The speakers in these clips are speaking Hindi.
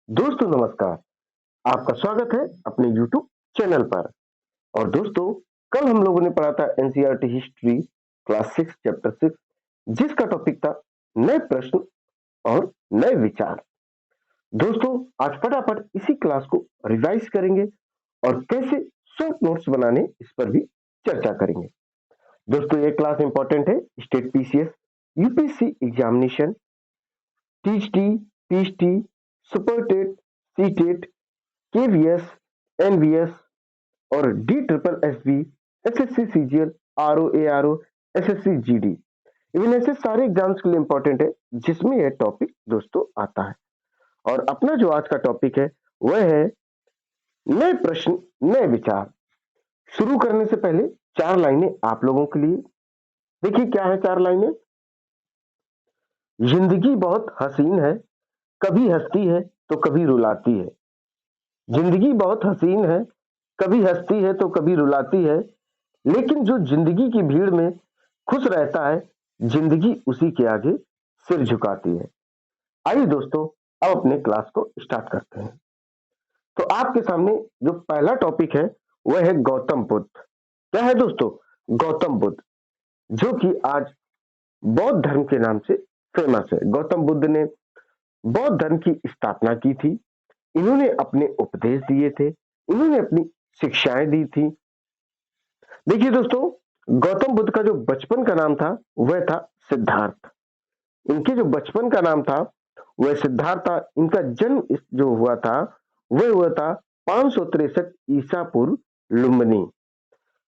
दोस्तों नमस्कार। आपका स्वागत है अपने YouTube चैनल पर। और दोस्तों, कल हम लोगों ने पढ़ा था एनसीईआरटी हिस्ट्री क्लास 6 चैप्टर 6, जिसका टॉपिक था नए प्रश्न और नए विचार। दोस्तों, आज फटाफट इसी क्लास को रिवाइज करेंगे और कैसे शॉर्ट नोट्स बनाने इस पर भी चर्चा करेंगे। दोस्तों, ये क्लास इंपॉर्टेंट है state PCS, UPSC examination, THT, PHT, super TET, C TET, KVS, NVS और D triple S B, SSC CGL, RO ARO, SSC GD, even ऐसे सारे एग्जाम्स के लिए इंपॉर्टेंट है जिसमें यह टॉपिक दोस्तों आता है। और अपना जो आज का टॉपिक है वह है नए प्रश्न नए विचार। शुरू करने से पहले चार लाइनें आप लोगों के लिए। देखिए क्या है चार लाइनें। जिंदगी बहुत हसीन है, कभी हंसती है तो कभी रुलाती है। जिंदगी बहुत हसीन है, कभी हंसती है तो कभी रुलाती है, लेकिन जो जिंदगी की भीड़ में खुश रहता है, जिंदगी उसी के आगे सिर झुकाती है। आइए दोस्तों, अब अपने क्लास को स्टार्ट करते हैं। तो आपके सामने जो पहला टॉपिक है वह है गौतम बुद्ध। क्या है दोस्तों? गौतम बुद्ध, जो कि आज बौद्ध धर्म के नाम से फेमस है। गौतम बुद्ध ने बौद्ध धर्म की स्थापना की थी। इन्होंने अपने उपदेश दिए थे, इन्होंने अपनी शिक्षाएं दी थी। देखिए दोस्तों, गौतम बुद्ध का जो बचपन का नाम था वह था सिद्धार्थ। इनके जो बचपन का नाम था वह सिद्धार्थ था। इनका जन्म जो हुआ था वह हुआ था 563 ईसा पूर्व लुम्बिनी।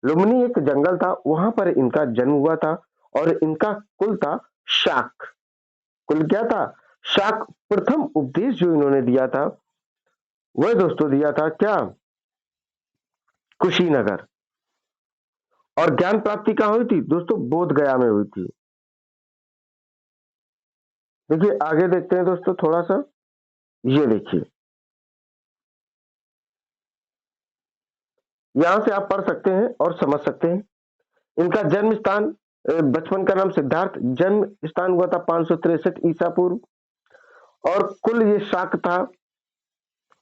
लुम्बिनी एक जंगल था, वहां पर इनका जन्म हुआ था। और इनका कुल था शाक। कुल क्या था? शाक। प्रथम उपदेश जो इन्होंने दिया था वह दोस्तों दिया था क्या? कुशीनगर। और ज्ञान प्राप्ति कहाँ हुई थी दोस्तों? बोध गया में हुई थी। देखिए आगे देखते हैं दोस्तों थोड़ा सा। ये देखिए, यहां से आप पढ़ सकते हैं और समझ सकते हैं। इनका जन्म स्थान, बचपन का नाम सिद्धार्थ, जन्म स्थान हुआ था 563 ईसा पूर्व। और कुल ये शाक था।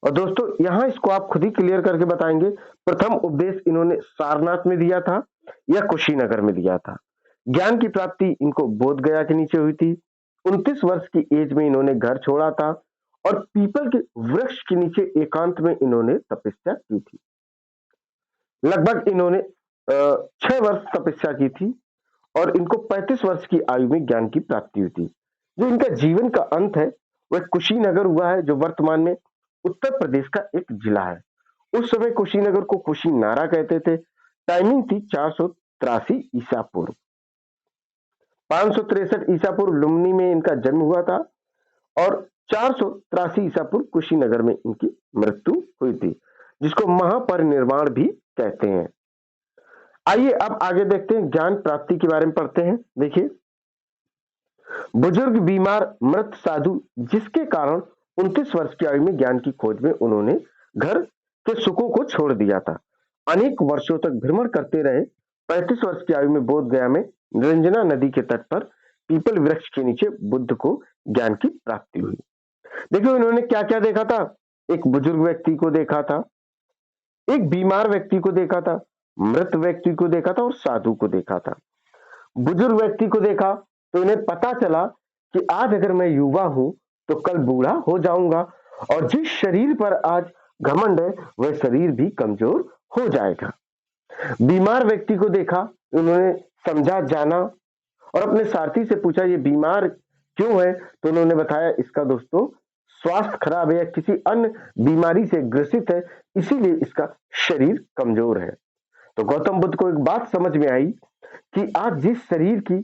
और दोस्तों यहां इसको आप खुद ही क्लियर करके बताएंगे, प्रथम उपदेश इन्होंने सारनाथ में दिया था या कुशीनगर में दिया था। ज्ञान की प्राप्ति इनको बोध गया के नीचे हुई थी। 29 वर्ष की एज में इन्होंने घर छोड़ा था और पीपल के वृक्ष के नीचे एकांत में इन्होंने तपस्या की थी। लगभग इन्होंने 6 वर्ष तपस्या की थी और इनको 35 वर्ष की आयु में ज्ञान की प्राप्ति हुई थी। जो इनका जीवन का अंत है वह कुशीनगर हुआ है, जो वर्तमान में उत्तर प्रदेश का एक जिला है। उस समय कुशीनगर को कुशीनारा कहते थे। टाइमिंग थी 483 ईसा पूर्व। 563 ईसा पूर्व लुम्बिनी में इनका जन्म हुआ था और 483 ईसा पूर्व कुशीनगर में इनकी मृत्यु हुई थी, जिसको महापरिनिर्वाण भी कहते हैं। आइए अब आगे देखते हैं, ज्ञान प्राप्ति के बारे में पढ़ते हैं। देखिए, बुजुर्ग बीमार मृत साधु, जिसके कारण 29 वर्ष की आयु में ज्ञान की खोज में उन्होंने घर के सुखों को छोड़ दिया था। अनेक वर्षों तक भ्रमण करते रहे। 35 वर्ष की आयु में बोध गया में निरंजना नदी के तट पर पीपल वृक्ष के नीचे बुद्ध को ज्ञान की प्राप्ति हुई। देखो इन्होंने क्या क्या देखा था। एक बुजुर्ग व्यक्ति को देखा था, एक बीमार व्यक्ति को देखा था, मृत व्यक्ति को देखा था और साधु को देखा था। बुजुर्ग व्यक्ति को देखा तो इन्हें पता चला कि आज अगर मैं युवा हूं तो कल बूढ़ा हो जाऊंगा, और जिस शरीर पर आज घमंड है वह शरीर भी कमजोर हो जाएगा। बीमार व्यक्ति को देखा, उन्होंने समझा जाना और अपने सारथी से पूछा ये बीमार क्यों है, तो उन्होंने बताया इसका दोस्तों स्वास्थ्य खराब है या किसी अन्य बीमारी से ग्रसित है, इसीलिए इसका शरीर कमजोर है। तो गौतम बुद्ध को एक बात समझ में आई कि आज जिस शरीर की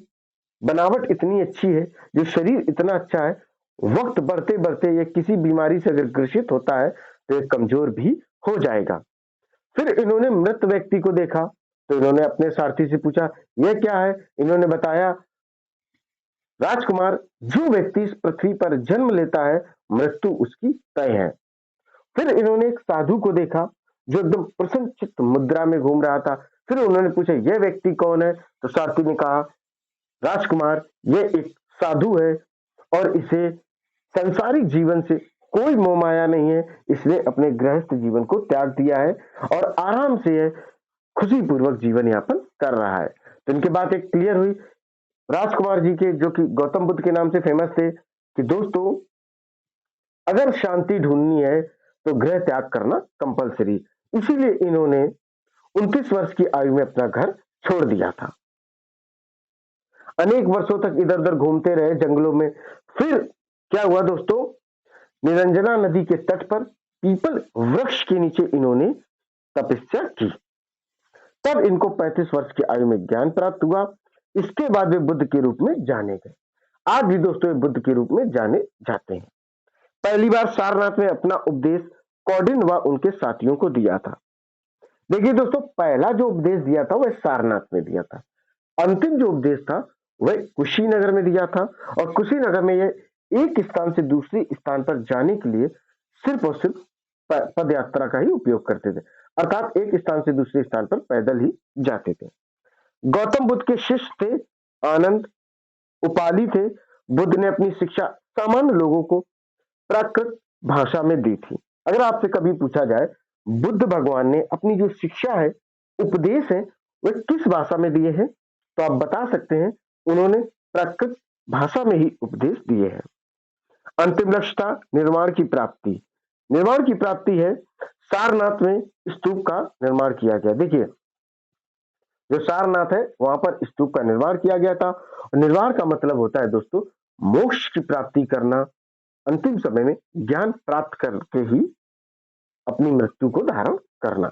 बनावट इतनी अच्छी है, जो शरीर इतना अच्छा है, वक्त बढ़ते बढ़ते ये किसी बीमारी से अगर ग्रसित होता है तो ये कमजोर भी हो जाएगा। फिर इन्होंने मृत व्यक्ति को देखा तो इन्होंने अपने सारथी से पूछा यह क्या है। इन्होंने बताया राजकुमार, जो व्यक्ति इस पृथ्वी पर जन्म लेता है मृत्यु उसकी तय है। फिर इन्होंने एक साधु को देखा जो एकदम प्रसन्न चित्त मुद्रा में घूम रहा था। फिर उन्होंने पूछा यह व्यक्ति कौन है, तो सारथी ने कहा राजकुमार, यह एक साधु है और इसे संसारिक जीवन से कोई मोह माया नहीं है, इसने अपने गृहस्थ जीवन को त्याग दिया है और आराम से खुशी पूर्वक जीवन यापन कर रहा है। तो इनकी बात एक क्लियर हुई राजकुमार जी के, जो कि गौतम बुद्ध के नाम से फेमस थे, कि दोस्तों अगर शांति ढूंढनी है तो गृह त्याग करना कंपलसरी। इसीलिए इन्होंने 29 वर्ष की आयु में अपना घर छोड़ दिया था। अनेक वर्षों तक इधर उधर घूमते रहे जंगलों में। फिर क्या हुआ दोस्तों, निरंजना नदी के तट पर पीपल वृक्ष के नीचे इन्होंने तपस्या की। तब इनको 35 वर्ष की आयु में ज्ञान प्राप्त हुआ। इसके बाद वे बुद्ध के रूप में जाने गए। आज भी दोस्तों वे बुद्ध के रूप में जाने जाते हैं। पहली बार सारनाथ में अपना उपदेश कौंडिन्य व उनके साथियों को दिया था। देखिए दोस्तों, पहला जो उपदेश दिया था वह सारनाथ में दिया था। अंतिम जो उपदेश था वह कुशीनगर में दिया था। और कुशीनगर में यह एक स्थान से दूसरे स्थान पर जाने के लिए सिर्फ और सिर्फ पद यात्रा का ही उपयोग करते थे, अर्थात एक स्थान से दूसरे स्थान पर पैदल ही जाते थे। गौतम बुद्ध के शिष्य थे आनंद, उपाली थे। बुद्ध ने अपनी शिक्षा सामान्य लोगों को प्राकृत भाषा में दी थी। अगर आपसे कभी पूछा जाए बुद्ध भगवान ने अपनी जो शिक्षा है, उपदेश है, वह किस भाषा में दिए हैं, तो आप बता सकते हैं उन्होंने प्राकृत भाषा में ही उपदेश दिए हैं। अंतिम लक्ष्य था निर्वाण की प्राप्ति। निर्वाण की प्राप्ति है सारनाथ में स्तूप का निर्माण किया गया। देखिए जो सारनाथ है वहां पर स्तूप का निर्माण किया गया था। निर्वाण का मतलब होता है दोस्तों मोक्ष की प्राप्ति करना, अंतिम समय में ज्ञान प्राप्त करके ही अपनी मृत्यु को धारण करना।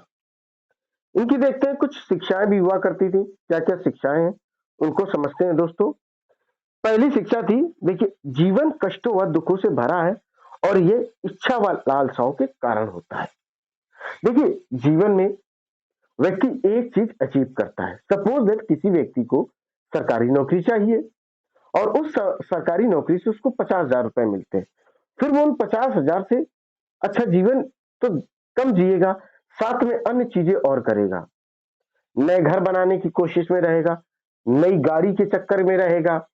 इनकी देखते हैं कुछ शिक्षाएं भी हुआ करती थी। क्या क्या शिक्षाएं हैं उनको समझते हैं दोस्तों। पहली शिक्षा थी, देखिए जीवन कष्टों व दुखों से भरा है और ये इच्छा व लालसाओं के कारण होता है। देखिए जीवन में व्यक्ति एक चीज अचीव करता है। सपोज दैट किसी व्यक्ति को सरकारी नौकरी चाहिए और उस सरकारी नौकरी से उसको 50,000 रुपए मिलते हैं। फिर वो उन 50,000 से अच्छा जीवन तो कम जिएगा, साथ में अन्य चीजें और करेगा। नए घर बनाने की कोशिश में रहेगा, नई गाड़ी के चक्कर में रहेगा,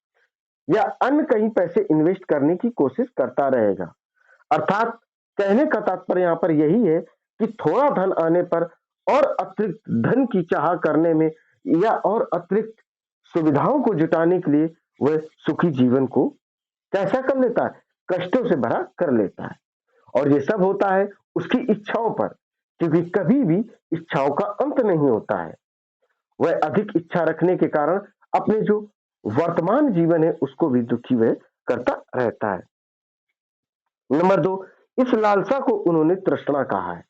या अन्य कहीं पैसे इन्वेस्ट करने की कोशिश करता रहेगा। अर्थात कहने का तात्पर्य यहाँ पर यही है कि थोड़ा धन आने पर और अतिरिक्त धन की चाह करने में या और अतिरिक्त सुविधाओं को जुटाने के लिए वह सुखी जीवन को कैसा कर लेता है, कष्टों से भरा कर लेता है। और ये सब होता है उसकी इच्छाओं पर, क्योंकि कभी भी इच्छाओं का अंत नहीं होता है। वह अधिक इच्छा रखने के कारण अपने जो वर्तमान जीवन है उसको भी दुखी वह करता रहता है। नंबर 2, इस लालसा को उन्होंने तृष्णा कहा है।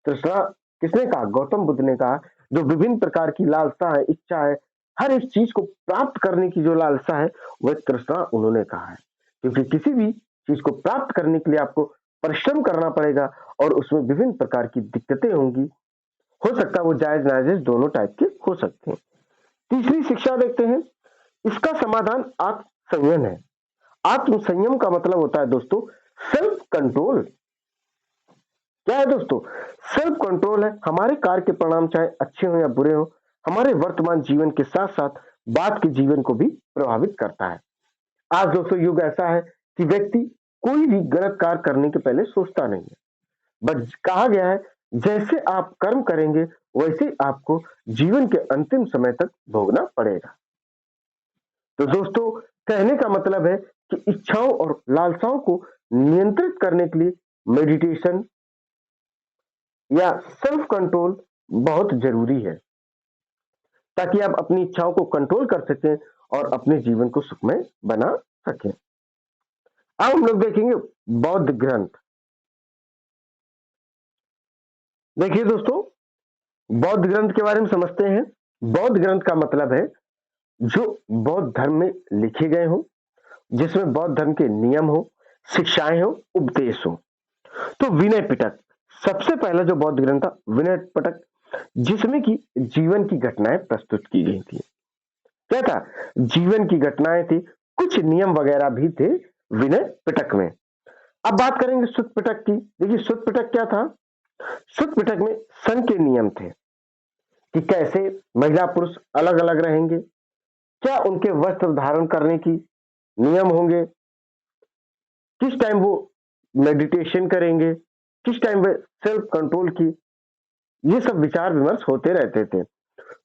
तृष्णा किसने कहा? गौतम बुद्ध ने कहा। जो विभिन्न प्रकार की लालसा है, इच्छा है, हर एक चीज को प्राप्त करने की जो लालसा है वह तृष्णा उन्होंने कहा है। क्योंकि किसी भी चीज को प्राप्त करने के लिए आपको परिश्रम करना पड़ेगा और उसमें विभिन्न प्रकार की दिक्कतें होंगी। हो सकता है वो जायज नाजायज दोनों टाइप के हो सकते हैं। तीसरी शिक्षा देखते हैं, इसका समाधान आत्म संयम है। आत्म संयम का मतलब होता है दोस्तों सेल्फ कंट्रोल। क्या है दोस्तों? सेल्फ कंट्रोल है। हमारे कार्य के परिणाम चाहे अच्छे हो या बुरे हो, हमारे वर्तमान जीवन के साथ साथ बाद के जीवन को भी प्रभावित करता है। आज दोस्तों युग ऐसा है कि व्यक्ति कोई भी गलत कार्य करने के पहले सोचता नहीं है, बट कहा गया है जैसे आप कर्म करेंगे वैसे आपको जीवन के अंतिम समय तक भोगना पड़ेगा। तो दोस्तों कहने का मतलब है कि इच्छाओं और लालसाओं को नियंत्रित करने के लिए मेडिटेशन या सेल्फ कंट्रोल बहुत जरूरी है, ताकि आप अपनी इच्छाओं को कंट्रोल कर सकें और अपने जीवन को सुखमय बना सकें। अब हम लोग देखेंगे बौद्ध ग्रंथ। देखिए दोस्तों बौद्ध ग्रंथ के बारे में समझते हैं। बौद्ध ग्रंथ का मतलब है जो बौद्ध धर्म में लिखे गए हों, जिसमें बौद्ध धर्म के नियम हो, शिक्षाएं हो, उपदेश हो। तो विनय पिटक सबसे पहला जो बौद्ध ग्रंथ था विनय पिटक, जिसमें की जीवन की घटनाएं प्रस्तुत की गई थी। क्या था? जीवन की घटनाएं थी, कुछ नियम वगैरह भी थे विनय पिटक में। अब बात करेंगे सुत्त पिटक की। देखिए सुत्त पिटक क्या था? सुत्त पिटक में सन के नियम थे कि कैसे महिला पुरुष अलग अलग रहेंगे, क्या उनके वस्त्र धारण करने की नियम होंगे, किस टाइम वो मेडिटेशन करेंगे, किस टाइम पे सेल्फ कंट्रोल की, ये सब विचार विमर्श होते रहते थे।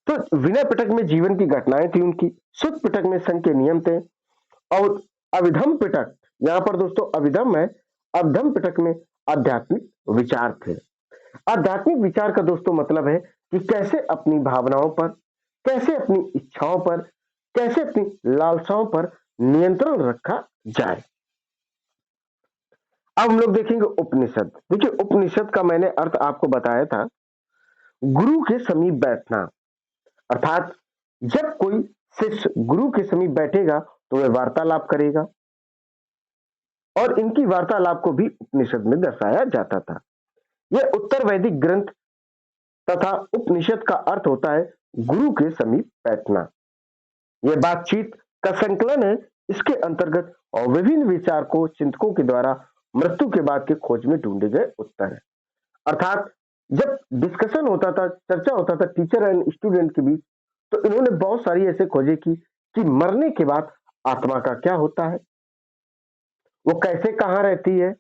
तो विनय पिटक में जीवन की घटनाएं थी उनकी, सुत पिटक में संघ के नियम थे, और अभिधम पिटक, यहाँ पर दोस्तों अभिधम है, अभिधम पिटक में आध्यात्मिक विचार थे। आध्यात्मिक विचार का दोस्तों मतलब है कि कैसे अपनी भावनाओं पर, कैसे अपनी इच्छाओं पर, कैसे अपनी लालसाओं पर नियंत्रण रखा जाए। अब हम लोग देखेंगे उपनिषद। देखिए उपनिषद का मैंने अर्थ आपको बताया था, गुरु के समीप बैठना, अर्थात जब कोई शिष्य गुरु के समीप बैठेगा तो वह वार्तालाप करेगा, और इनकी वार्तालाप को भी उपनिषद में दर्शाया जाता था। यह उत्तर वैदिक ग्रंथ तथा उपनिषद का अर्थ होता है गुरु के समीप बैठना। यह बातचीत का संकलन है। इसके अंतर्गत और विभिन्न विचारकों चिंतकों के द्वारा मृत्यु के बाद के खोज में ढूंढे गए उत्तर है। अर्थात जब डिस्कशन होता था, चर्चा होता था टीचर एंड स्टूडेंट के बीच, तो इन्होंने बहुत सारी ऐसे खोजें की कि मरने के बाद आत्मा का क्या होता है, वो कैसे कहाँ रहती है,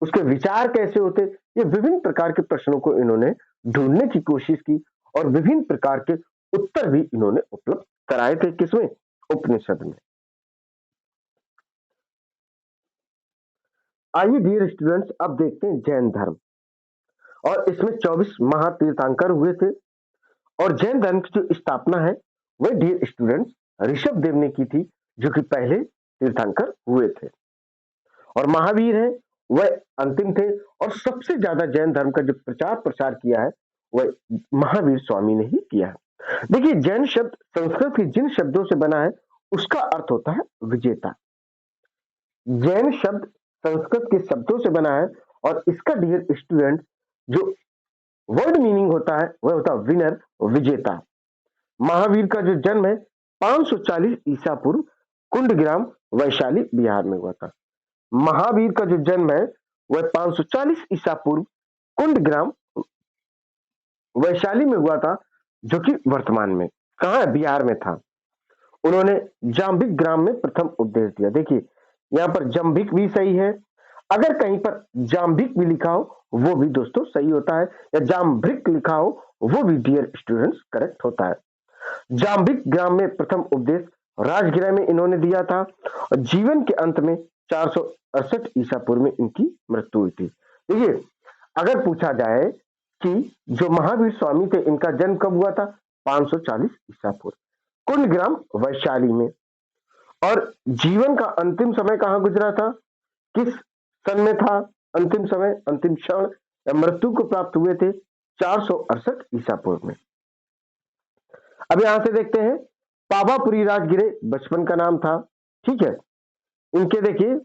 उसके विचार कैसे होते, ये विभिन्न प्रकार के प्रश्नों को इन्होंने ढूंढने की कोशिश की, और विभिन्न प्रकार के उत्तर भी इन्होंने उपलब्ध कराए थे। किसमें? उपनिषद में। आइए डियर स्टूडेंट्स, अब देखते हैं जैन धर्म, और इसमें 24 महातीर्थंकर हुए थे, और जैन धर्म की जो स्थापना है वह डियर स्टूडेंट्स ऋषभ देव ने की थी, जो कि पहले तीर्थंकर हुए थे। और महावीर है वह अंतिम थे, और सबसे ज्यादा जैन धर्म का जो प्रचार प्रसार किया है वह महावीर स्वामी ने ही किया है। देखिए जैन शब्द संस्कृत के जिन शब्दों से बना है उसका अर्थ होता है विजेता। जैन शब्द संस्कृत के शब्दों से बना है, और इसका डियर स्टूडेंट जो वर्ड मीनिंग होता है वह होता है विनर, विजेता। महावीर का जो जन्म है 540 ईसा पूर्व कुंडग्राम वैशाली बिहार में हुआ था। महावीर का जो जन्म है वह 540 ईसा पूर्व कुंडग्राम वैशाली में हुआ था, जो कि वर्तमान में कहाँ है? बिहार में था। उन्होंने जाम्बिक ग्राम में प्रथम उपदेश दिया। देखिए यहाँ पर जम्बिक भी सही है, अगर कहीं पर जाम्बिक भी लिखा हो वो भी दोस्तों सही होता है, या जाम्भिक लिखा हो वो भी डियर स्टूडेंट्स करेक्ट होता है। जाम्बिक ग्राम में प्रथम उपदेश राजगृह में इन्होंने दिया था, और जीवन के अंत में 468 ईसा पूर्व में इनकी मृत्यु हुई थी। देखिए अगर पूछा जाए कि जो महावीर स्वामी थे इनका जन्म कब हुआ था? 540 ईसा पूर्व कुंडग्राम वैशाली में, और जीवन का अंतिम समय कहां गुजरा था, किस सन में था अंतिम समय, अंतिम क्षण या मृत्यु को प्राप्त हुए थे? 468 ईसा पूर्व में। अब यहां से देखते हैं पावापुरी राजगिरे बचपन का नाम था, ठीक है। इनके देखिए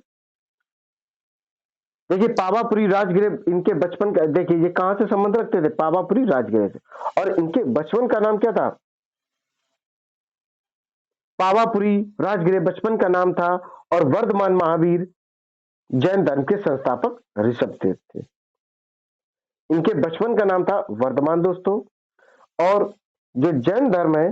पावापुरी राजगिरे इनके बचपन का, देखिए ये कहां से संबंध रखते थे? पावापुरी राजगिरे से। और इनके बचपन का नाम क्या था? पावापुरी राजगिरे बचपन का नाम था, और वर्धमान महावीर जैन धर्म के संस्थापक ऋषभ देव थे। इनके बचपन का नाम था वर्धमान दोस्तों, और जो जैन धर्म है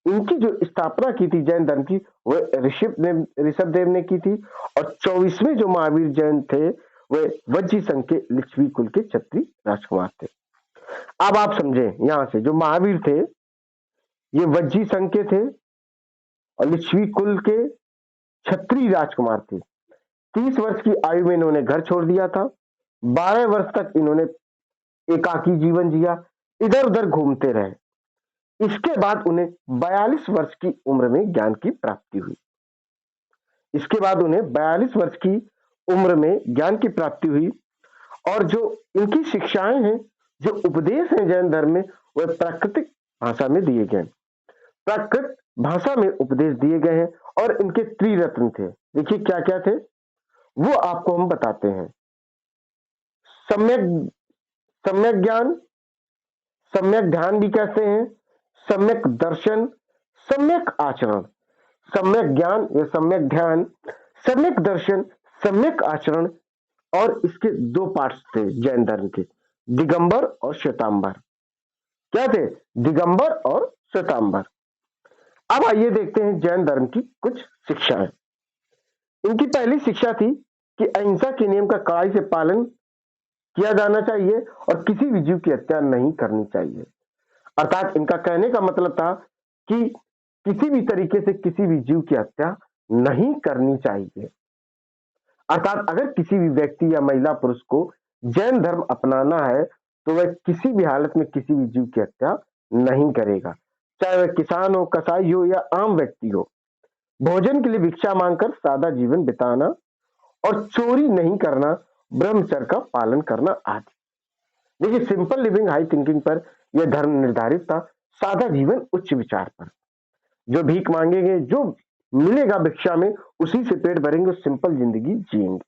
इनकी जो स्थापना की थी जैन धर्म की वह ऋषभ देव ने की थी। और 24वें जो महावीर जैन थे वह वज्जी संघ के लिच्छवी कुल के क्षत्रिय राजकुमार थे। अब आप समझे यहां से जो महावीर थे ये वज्जी संघ के थे और लिच्छवी कुल के क्षत्रिय राजकुमार थे। 30 वर्ष की आयु में इन्होंने घर छोड़ दिया था। 12 वर्ष तक इन्होंने एकाकी जीवन जिया, इधर उधर घूमते रहे। इसके बाद उन्हें 42 वर्ष की उम्र में ज्ञान की प्राप्ति हुई। इसके बाद उन्हें 42 वर्ष की उम्र में ज्ञान की प्राप्ति हुई, और जो इनकी शिक्षाएं हैं, जो उपदेश हैं जैन धर्म में, वह प्राकृतिक भाषा में दिए गए, प्राकृत भाषा में उपदेश दिए गए हैं। और इनके त्रिरत्न थे। देखिए क्या क्या थे वो आपको हम बताते हैं। सम्यक ज्ञान, सम्यक ध्यान भी कहते हैं, सम्यक दर्शन, सम्यक आचरण। सम्यक ज्ञान या सम्यक ध्यान, सम्यक दर्शन, सम्यक आचरण, और इसके 2 पार्ट्स थे जैन धर्म के, दिगंबर और श्वेतांबर। क्या थे? दिगंबर और श्वेतांबर। अब आइए देखते हैं जैन धर्म की कुछ शिक्षाएं। इनकी पहली शिक्षा थी कि अहिंसा के नियम का कड़ाई से पालन किया जाना चाहिए और किसी भी जीव की हत्या नहीं करनी चाहिए। अर्थात इनका कहने का मतलब था कि किसी भी तरीके से किसी भी जीव की हत्या नहीं करनी चाहिए। अर्थात अगर किसी भी व्यक्ति या महिला पुरुष को जैन धर्म अपनाना है तो वह किसी भी हालत में किसी भी जीव की हत्या नहीं करेगा, चाहे वह किसान हो, कसाई हो या आम व्यक्ति हो। भोजन के लिए भिक्षा मांगकर सादा जीवन बिताना और चोरी नहीं करना, ब्रह्मचर्य का पालन करना आदि। देखिए, सिंपल लिविंग हाई थिंकिंग पर यह धर्म निर्धारित था, सादा जीवन उच्च विचार पर। जो भीख मांगेंगे, जो मिलेगा भिक्षा में उसी से पेट भरेंगे, सिंपल जिंदगी जिएंगे,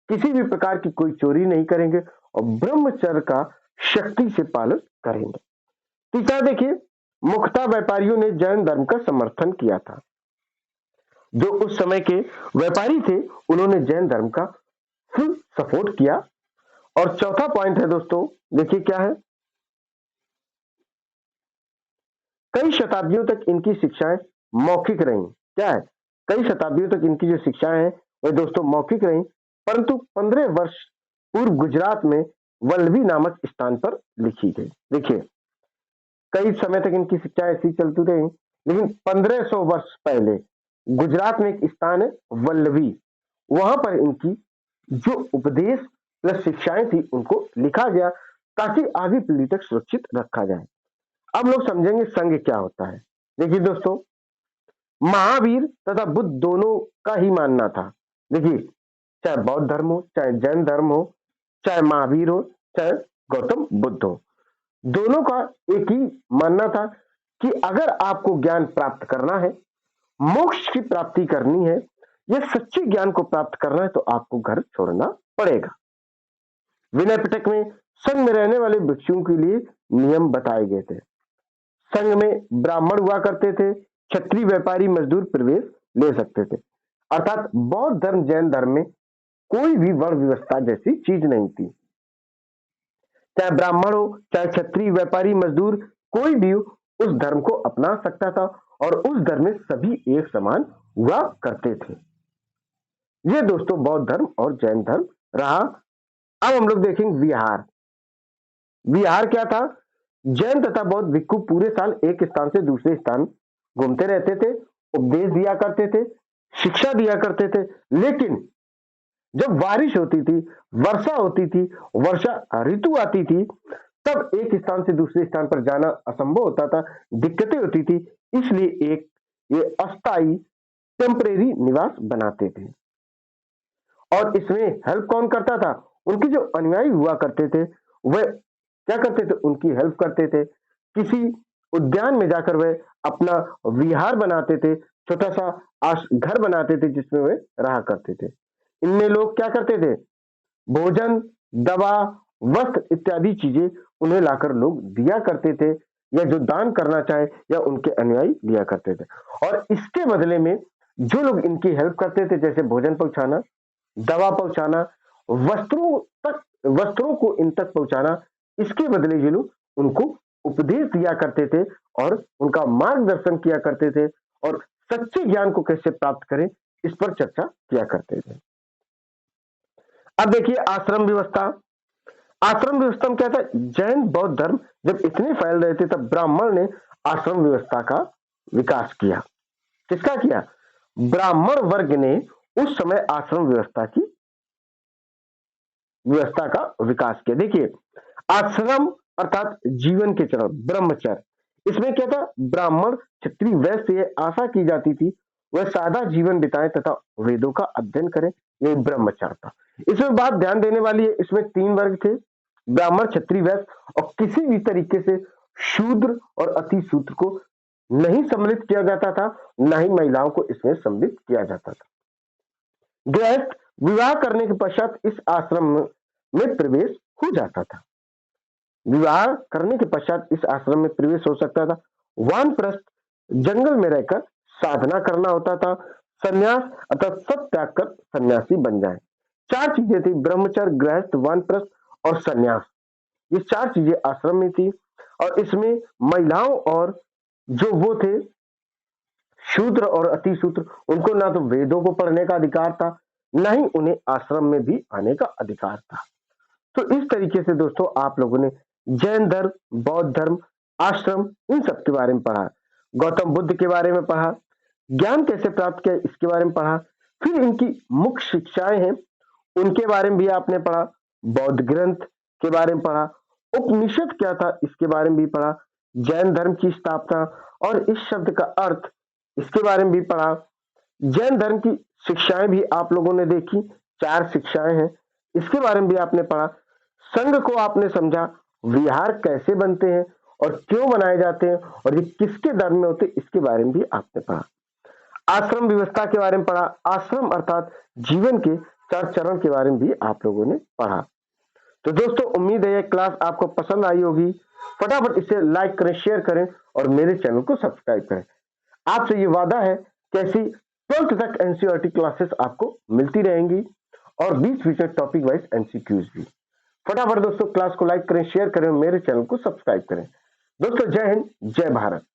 किसी भी प्रकार की कोई चोरी नहीं करेंगे और ब्रह्मचर्य का शक्ति से पालन करेंगे। तीसरा देखिए, मुख्यतः व्यापारियों ने जैन धर्म का समर्थन किया था। जो उस समय के व्यापारी थे उन्होंने जैन धर्म का फुल सपोर्ट किया। और चौथा पॉइंट है दोस्तों, देखिए क्या है, कई शताब्दियों तक इनकी शिक्षाएं मौखिक रहीं। क्या है, कई शताब्दियों तक इनकी जो शिक्षाएं हैं वह दोस्तों मौखिक रहीं, परंतु 15 वर्ष पूर्व गुजरात में वल्लभी नामक स्थान पर लिखी गई। देखिए, कई समय तक इनकी शिक्षा ऐसी चलती रही, लेकिन 1500 वर्ष पहले गुजरात में एक स्थान है वल्लभी, वहां पर इनकी जो उपदेश प्लस शिक्षाएं थी उनको लिखा गया ताकि आगे पीढ़ी तक सुरक्षित रखा जाए। अब लोग समझेंगे संघ क्या होता है। देखिए दोस्तों, महावीर तथा बुद्ध दोनों का ही मानना था। देखिए, चाहे बौद्ध धर्म हो, चाहे जैन धर्म हो, चाहे महावीर हो, चाहे गौतम बुद्ध हो, दोनों का एक ही मानना था कि अगर आपको ज्ञान प्राप्त करना है, मोक्ष की प्राप्ति करनी है, या सच्चे ज्ञान को प्राप्त करना है, तो आपको घर छोड़ना पड़ेगा। विनय पिटक में संघ में रहने वाले भिक्षुओं के लिए नियम बताए गए थे। संघ में ब्राह्मण हुआ करते थे, क्षत्रिय, व्यापारी, मजदूर प्रवेश ले सकते थे। अर्थात बौद्ध धर्म जैन धर्म में कोई भी वर्ण व्यवस्था जैसी चीज नहीं थी। चाहे ब्राह्मण हो, चाहे क्षत्रिय, व्यापारी, मजदूर, कोई भी उस धर्म को अपना सकता था और उस धर्म में सभी एक समान हुआ करते थे। ये दोस्तों बौद्ध धर्म और जैन धर्म रहा। अब हम लोग देखेंगे विहार। विहार क्या था? जैन तथा बौद्ध भिक्षु पूरे साल एक स्थान से दूसरे स्थान घूमते रहते थे, उपदेश दिया करते थे, शिक्षा दिया करते थे। लेकिन जब बारिश होती थी, वर्षा होती थी, वर्षा ऋतु आती थी, तब एक स्थान से दूसरे स्थान पर जाना असंभव होता था, दिक्कतें होती थी। इसलिए एक ये अस्थाई टेम्परेरी निवास बनाते थे। और इसमें हेल्प कौन करता था? उनके जो अनुयायी हुआ करते थे वह क्या करते थे? उनकी हेल्प करते थे। किसी उद्यान में जाकर वह अपना विहार बनाते थे, छोटा सा घर बनाते थे जिसमें वे रहा करते थे। इनमें लोग क्या करते थे? भोजन, दवा, वस्त्र इत्यादि चीजें उन्हें लाकर लोग दिया करते थे, या जो दान करना चाहे या उनके अनुयायी दिया करते थे। और इसके बदले में जो लोग इनकी हेल्प करते थे, जैसे भोजन पहुंचाना, दवा पहुंचाना, वस्त्रों को इन तक पहुंचाना, इसके बदले ये लोग उनको उपदेश दिया करते थे और उनका मार्गदर्शन किया करते थे और सच्चे ज्ञान को कैसे प्राप्त करें इस पर चर्चा किया करते थे। अब देखिए आश्रम व्यवस्था। आश्रम व्यवस्था में क्या था? जैन बौद्ध धर्म जब इतने फैल रहे थे तब ब्राह्मण ने आश्रम व्यवस्था का विकास किया। किसका किया? ब्राह्मण वर्ग ने उस समय आश्रम व्यवस्था का विकास किया। देखिए, आश्रम अर्थात जीवन के चरण, ब्रह्मचर्य, इसमें क्या था? ब्राह्मण, क्षत्रिय, वैश्य ये आशा की जाती थी वह सादा जीवन बिताएं तथा वेदों का अध्ययन करें, ये ब्रह्मचर्य था। इसमें बात ध्यान देने वाली है, इसमें 3 वर्ग थे, ब्राह्मण, क्षत्रिय, वैश्य, और किसी भी तरीके से शूद्र और अति शूद्र को नहीं सम्मिलित किया जाता था, न ही महिलाओं को इसमें सम्मिलित किया जाता था। गृहस्थ विवाह करने के पश्चात इस आश्रम में प्रवेश हो जाता था। विवाह करने के पश्चात इस आश्रम में प्रवेश हो सकता था। वानप्रस्थ जंगल में रहकर साधना करना होता था। संन्यास अर्थात सब त्याग कर सन्यासी बन जाए। 4 चीजें थी, ब्रह्मचर्य, गृहस्थ, वानप्रस्थ और संन्यास। ये 4 चीजें आश्रम में थी और इसमें महिलाओं और जो वो थे शूद्र और अति शूद्र, उनको ना तो वेदों को पढ़ने का अधिकार था, न ही उन्हें आश्रम में भी आने का अधिकार था। तो इस तरीके से दोस्तों आप लोगों ने जैन धर्म, बौद्ध धर्म, आश्रम इन सब के बारे में पढ़ा, गौतम बुद्ध के बारे में पढ़ा, ज्ञान कैसे प्राप्त किया इसके बारे में पढ़ा, फिर इनकी मुख्य शिक्षाएं हैं उनके बारे में भी आपने पढ़ा, बौद्ध ग्रंथ के बारे में पढ़ा, उपनिषद क्या था इसके बारे में भी पढ़ा, जैन धर्म की स्थापना और इस शब्द का अर्थ इसके बारे में भी पढ़ा, जैन धर्म की शिक्षाएं भी आप लोगों ने देखी, 4 शिक्षाएं हैं इसके बारे में भी आपने पढ़ा, संघ को आपने समझा, विहार कैसे बनते हैं और क्यों बनाए जाते हैं और ये किसके धर्म में होते इसके बारे में भी आपने पढ़ा, आश्रम व्यवस्था के बारे में पढ़ा, आश्रम अर्थात जीवन के 4 चरण के बारे में भी आप लोगों ने पढ़ा। तो दोस्तों उम्मीद है ये क्लास आपको पसंद आई होगी। फटाफट इसे लाइक करें, शेयर करें और मेरे चैनल को सब्सक्राइब करें। आपसे ये वादा है कि ऐसी 12th तक एनसीईआरटी क्लासेस आपको मिलती रहेंगी और 20 टॉपिक वाइज एमसीक्यूज भी। फटाफट दोस्तों क्लास को लाइक करें, शेयर करें और मेरे चैनल को सब्सक्राइब करें। दोस्तों जय हिंद, जय भारत।